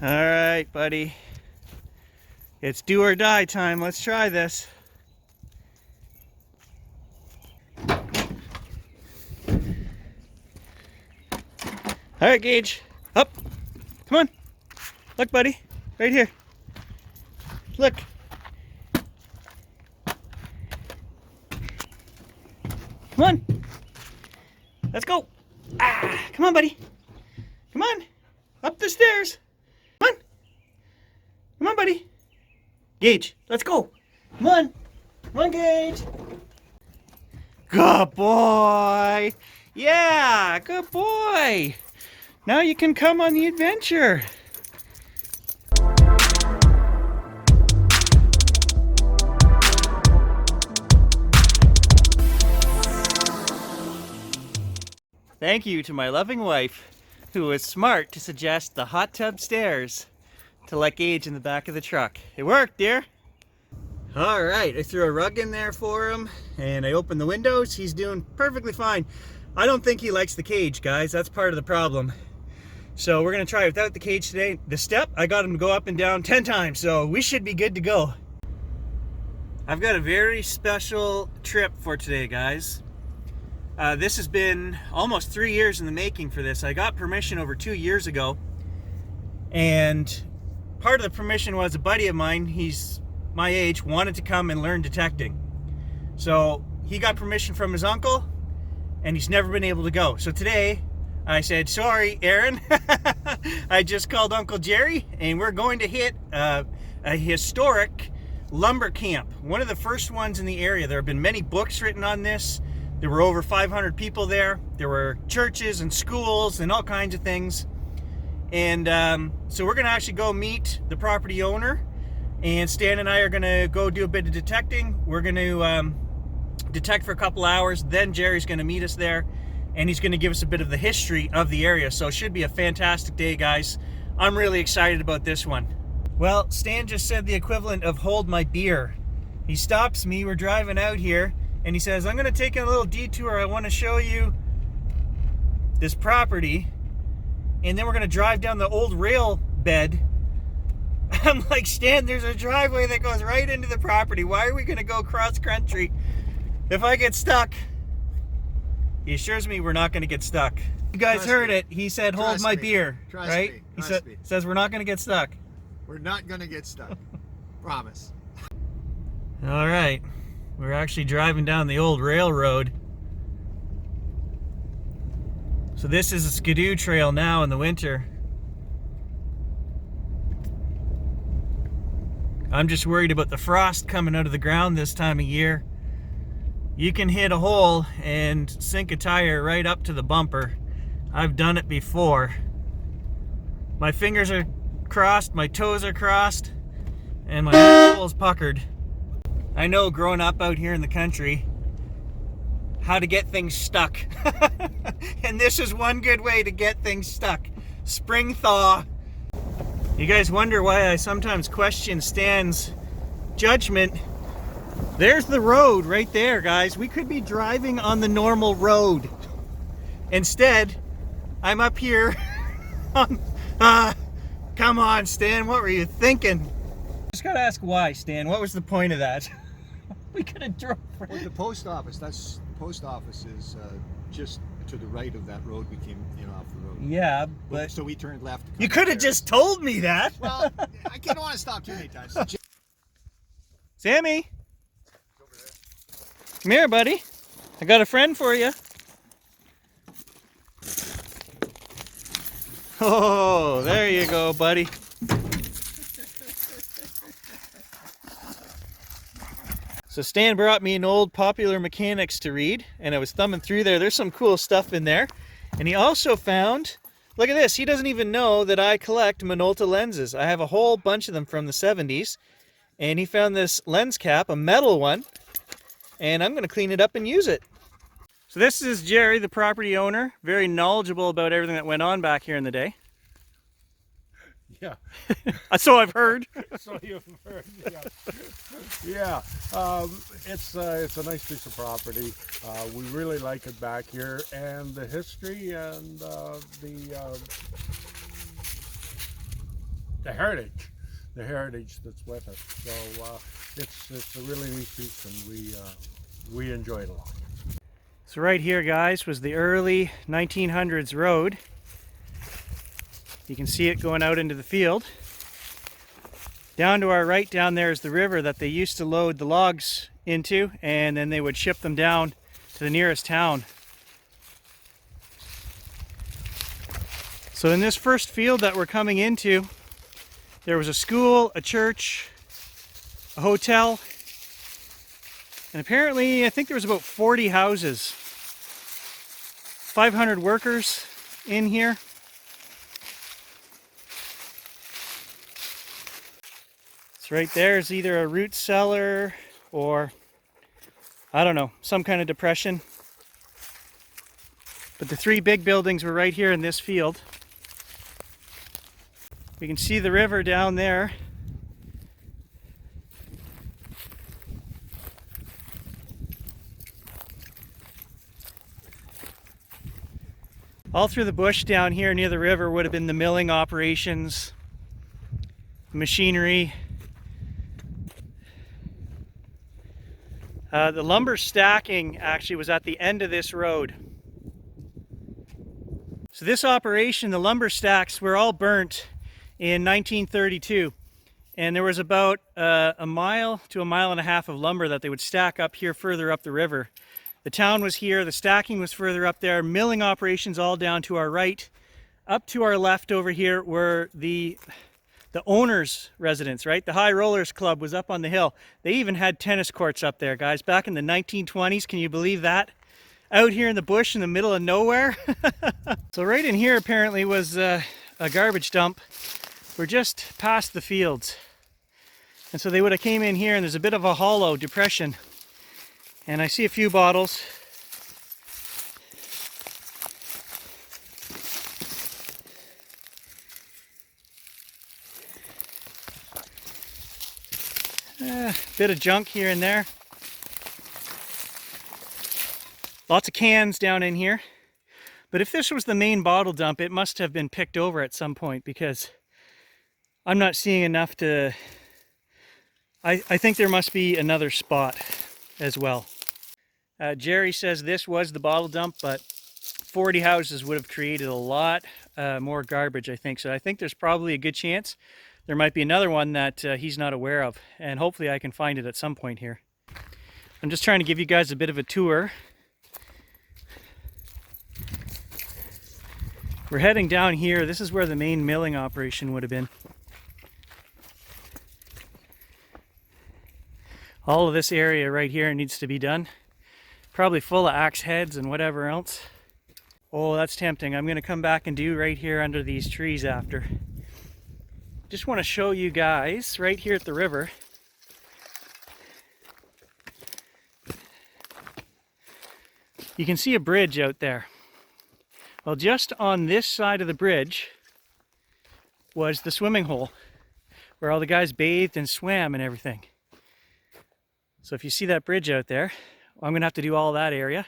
All right, buddy. It's do or die time. Let's try this. All right, Gage. Up. Come on. Look, buddy. Right here. Look. Come on. Let's go. Ah, come on, buddy. Come on. Up the stairs. Come on. Come on, buddy. Gage, let's go. Come on. Come on, Gage. Good boy. Yeah, good boy. Now you can come on the adventure. Thank you to my loving wife, who was smart to suggest the hot tub stairs to let Gage in the back of the truck. It worked, dear. All right, I threw a rug in there for him, and I opened the windows. He's doing perfectly fine. I don't think he likes the cage, guys. That's part of the problem. So we're gonna try it without the cage today. The step, I got him to go up and down 10 times, so we should be good to go. I've got a very special trip for today, guys. This has been almost 3 years in the making for this. I got permission over 2 years ago, and part of the permission was a buddy of mine, he's my age, wanted to come and learn detecting. So he got permission from his uncle, and he's never been able to go. So today, I said, sorry, Aaron, I just called Uncle Jerry, and we're going to hit a historic lumber camp. One of the first ones in the area. There have been many books written on this. There were over 500 people there. There were churches and schools and all kinds of things. And so we're gonna actually go meet the property owner, and Stan and I are gonna go do a bit of detecting. We're gonna detect for a couple hours, then Jerry's gonna meet us there, and he's gonna give us a bit of the history of the area. So it should be a fantastic day, guys. I'm really excited about this one. Well, Stan just said the equivalent of hold my beer. He stops me, we're driving out here, and he says, I'm gonna take a little detour. I wanna show you this property, and then we're gonna drive down the old rail bed. I'm like, Stan, there's a driveway that goes right into the property. Why are we gonna go cross country if I get stuck? He assures me we're not gonna get stuck. You guys heard it. He said, hold my beer, right? He says we're not gonna get stuck. We're not gonna get stuck. Promise. All right. We're actually driving down the old railroad. So this is a skidoo trail now in the winter. I'm just worried about the frost coming out of the ground this time of year. You can hit a hole and sink a tire right up to the bumper. I've done it before. My fingers are crossed, my toes are crossed, and my ankle's puckered. I know, growing up out here in the country, how to get things stuck. And this is one good way to get things stuck. Spring thaw. You guys wonder why I sometimes question Stan's judgment. There's the road right there, guys. We could be driving on the normal road. Instead, I'm up here on... come on, Stan, what were you thinking? Just gotta ask why, Stan. What was the point of that? We could have drove. Well, the post office. The post office is just to the right of that road. We came in off the road. Yeah, but so we turned left. You could have just told me that. Well, I can't want to stop too many times. Sammy, come here, buddy. I got a friend for you. Oh, there you go, buddy. So Stan brought me an old Popular Mechanics to read, and I was thumbing through there. There's some cool stuff in there. And he also found, look at this, he doesn't even know that I collect Minolta lenses. I have a whole bunch of them from the 70s. And he found this lens cap, a metal one, and I'm gonna clean it up and use it. So this is Jerry, the property owner, very knowledgeable about everything that went on back here in the day. Yeah. So I've heard. So you've heard, yeah. It's a nice piece of property. We really like it back here, and the history and the heritage that's with us. So it's a really neat piece, and we enjoy it a lot. So right here, guys, was the early 1900s road. You can see it going out into the field. Down to our right down there is the river that they used to load the logs into, and then they would ship them down to the nearest town. So in this first field that we're coming into, there was a school, a church, a hotel, and apparently I think there was about 40 houses. 500 workers in here. So right there is either a root cellar or, I don't know, some kind of depression. But the three big buildings were right here in this field. We can see the river down there. All through the bush down here near the river would have been the milling operations, machinery. The lumber stacking actually was at the end of this road. So this operation, the lumber stacks, were all burnt in 1932. And there was about a mile to a mile and a half of lumber that they would stack up here further up the river. The town was here, the stacking was further up there, milling operations all down to our right. Up to our left over here were the owner's residence, right? The High Rollers Club was up on the hill. They even had tennis courts up there, guys, back in the 1920s. Can you believe that? Out here in the bush in the middle of nowhere. So right in here apparently was a garbage dump. We're just past the fields. And so they would have came in here, and there's a bit of a hollow depression. And I see a few bottles. Bit of junk here and there. Lots of cans down in here. But if this was the main bottle dump, it must have been picked over at some point, because I'm not seeing enough to... I think there must be another spot as well. Jerry says this was the bottle dump, but 40 houses would have created a lot more garbage, I think. So I think there's probably a good chance there might be another one that he's not aware of, and hopefully I can find it at some point here. I'm just trying to give you guys a bit of a tour. We're heading down here. This is where the main milling operation would have been. All of this area right here needs to be done. Probably full of axe heads and whatever else. Oh, that's tempting. I'm going to come back and do right here under these trees after. Just want to show you guys right here at the river. You can see a bridge out there. Well, just on this side of the bridge was the swimming hole where all the guys bathed and swam and everything. So if you see that bridge out there, I'm going to have to do all that area.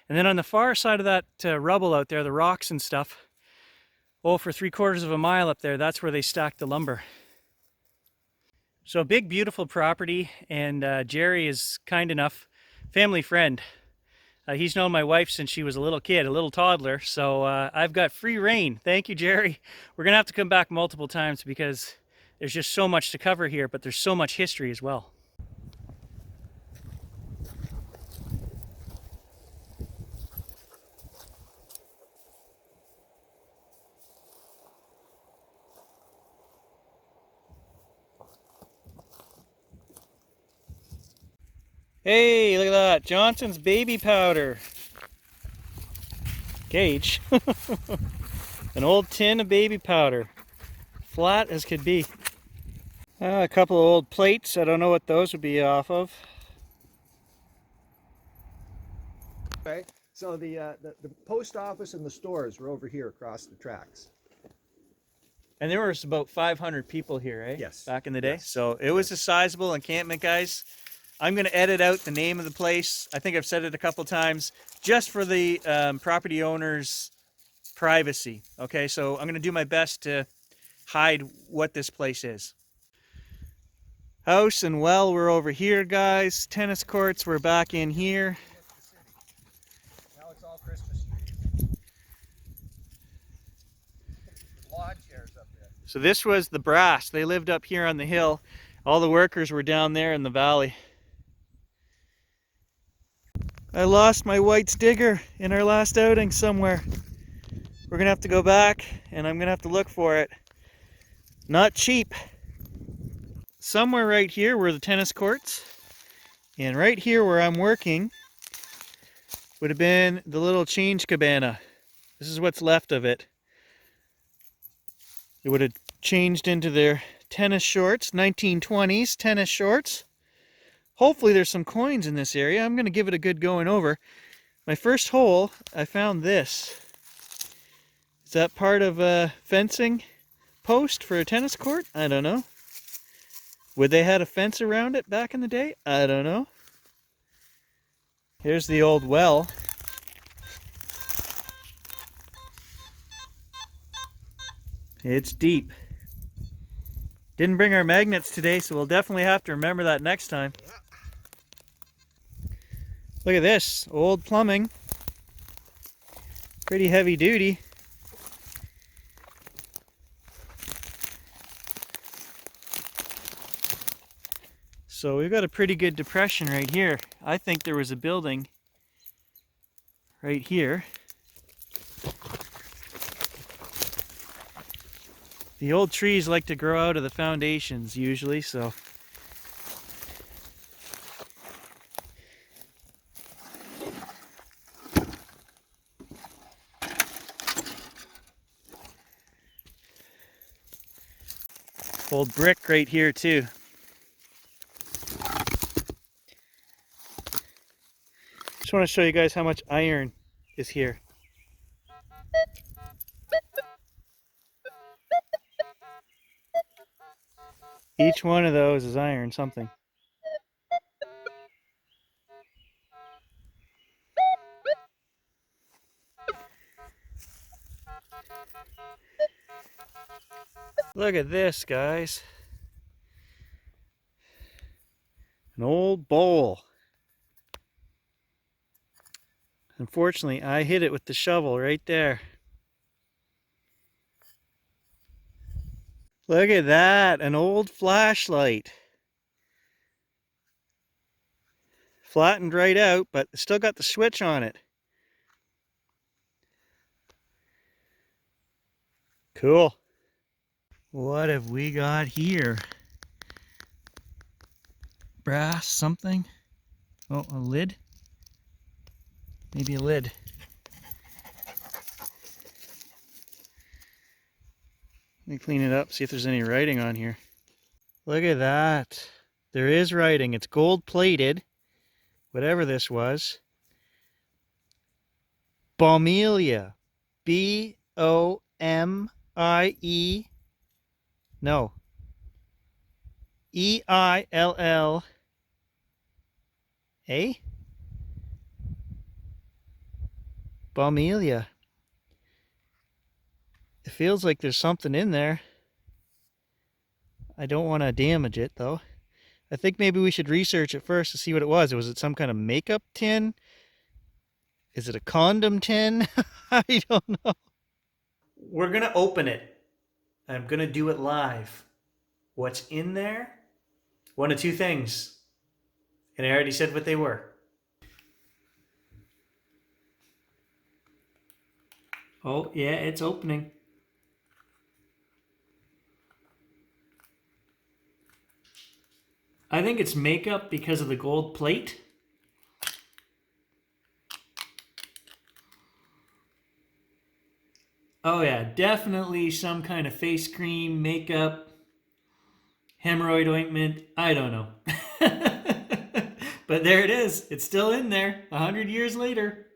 And then on the far side of that rubble out there, the rocks and stuff, oh, for 3/4 of a mile up there, that's where they stacked the lumber. So a big, beautiful property, and Jerry is kind enough, family friend. He's known my wife since she was a little kid, a little toddler, so I've got free reign. Thank you, Jerry. We're going to have to come back multiple times because there's just so much to cover here, but there's so much history as well. Hey, look at that. Johnson's baby powder. Gage. An old tin of baby powder. Flat as could be. A couple of old plates. I don't know what those would be off of. Okay, so the post office and the stores were over here across the tracks. And there was about 500 people here, eh? Yes. Back in the day. Yes. So it was a sizable encampment, guys. I'm going to edit out the name of the place. I think I've said it a couple times, just for the property owner's privacy. Okay, so I'm going to do my best to hide what this place is. House and well, we're over here, guys. Tennis courts, we're back in here. Now it's all Christmas trees. Lawn chairs up there. So this was the brass. They lived up here on the hill. All the workers were down there in the valley. I lost my White's digger in our last outing somewhere. We're gonna have to go back and I'm gonna have to look for it. Not cheap. Somewhere right here were the tennis courts. And right here where I'm working would have been the little change cabana. This is what's left of it. It would have changed into their tennis shorts, 1920s tennis shorts. Hopefully there's some coins in this area. I'm going to give it a good going over. My first hole, I found this. Is that part of a fencing post for a tennis court? I don't know. Would they had a fence around it back in the day? I don't know. Here's the old well. It's deep. Didn't bring our magnets today, so we'll definitely have to remember that next time. Look at this, old plumbing. Pretty heavy duty. So we've got a pretty good depression right here. I think there was a building right here. The old trees like to grow out of the foundations usually, so. Old brick right here too. Just want to show you guys how much iron is here. Each one of those is iron something. Look at this, guys. An old bowl. Unfortunately, I hit it with the shovel right there. Look at that, an old flashlight. Flattened right out, but still got the switch on it. Cool. What have we got here? Brass something? Oh, a lid? Maybe a lid. Let me clean it up, see if there's any writing on here. Look at that. There is writing. It's gold plated. Whatever this was. Bomelia. B-O-M-I-E. No. E-I-L-L-A? Bomelia. It feels like there's something in there. I don't want to damage it though. I think maybe we should research it first to see what it was. Was it some kind of makeup tin? Is it a condom tin? I don't know. We're going to open it. I'm going to do it live. What's in there? One of two things. And I already said what they were. Oh, yeah, it's opening. I think it's makeup because of the gold plate. Oh yeah, definitely some kind of face cream, makeup, hemorrhoid ointment, I don't know. But there it is. It's still in there 100 years later.